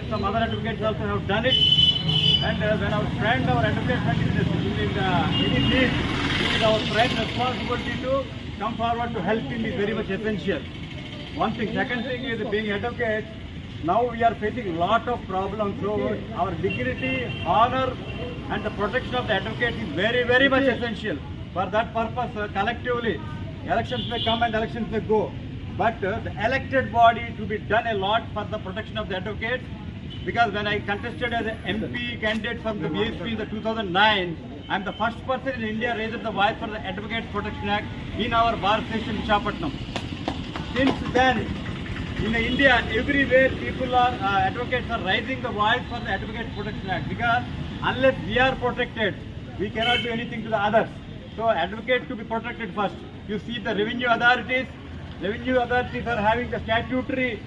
Some other advocates also have done it. And when our friend, our advocate friend is in any need, it is our prime responsibility to come forward to help him is very much essential. One thing. Second thing is being advocates. Now we are facing a lot of problems. So our dignity, honor, and the protection of the advocate is very, very much essential. For that purpose, collectively, elections may come and elections may go. But the elected body to be done a lot for the protection of the advocates. Because when I contested as an MP candidate from the BSP in the 2009, I am the first person in India raised the voice for the Advocates Protection Act in our bar station in Visakhapatnam. Since then, in India, everywhere people are, advocates are raising the voice for the Advocates Protection Act, because unless we are protected, we cannot do anything to the others. So advocates to be protected first. You see the revenue authorities are having the statutory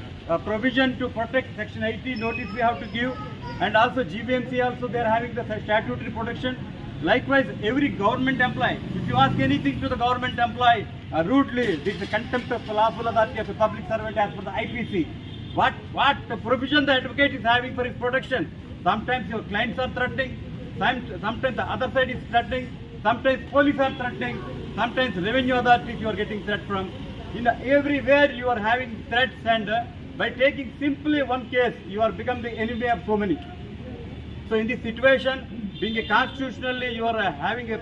provision to protect Section 80 notice we have to give, and also GBMC also they are having the statutory protection. Likewise, every government employee, if you ask anything to the government employee rudely, this is the contempt of lawful authority of a public servant as per the IPC. What the provision the advocate is having for his protection? Sometimes your clients are threatening, sometimes the other side is threatening, sometimes police are threatening, sometimes revenue authorities you are getting threat from. Everywhere you are having threats, and by taking simply one case, you are become the enemy of so many. So in this situation, being a constitutionally, you are having a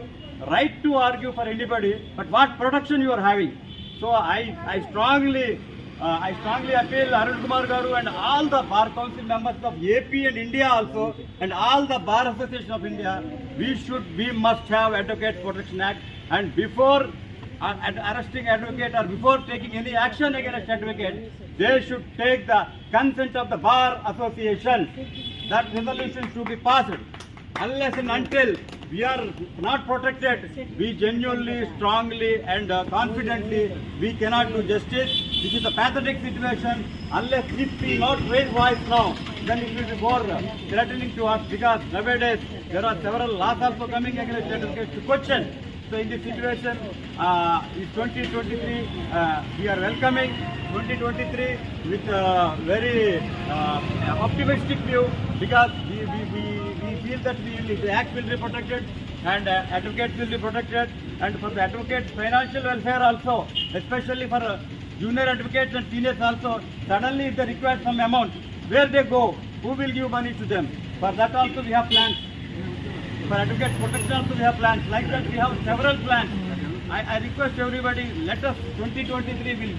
right to argue for anybody, but what protection you are having? So I strongly appeal Arun Kumar Garu and all the Bar Council members of AP and India also, and all the Bar Association of India, we must have Advocates Protection Act, and before arresting advocate or before taking any action against advocate, they should take the consent of the Bar Association. That resolution should be passed. Unless and until we are not protected, we genuinely, strongly and confidently, we cannot do justice. This is a pathetic situation. Unless if we not raise voice now, then it will be more threatening to us, because nowadays there are several laws also coming against advocates to question. So in this situation, is 2023, we are welcoming 2023 with a very optimistic view, because we feel that the act will be protected and advocates will be protected, and for the advocates' financial welfare also, especially for junior advocates and seniors also, suddenly if they require some amount, where they go, who will give money to them? For that also we have plans. For advocates protection also we have plans. Like that we have several plans. I request everybody, let us 2023 will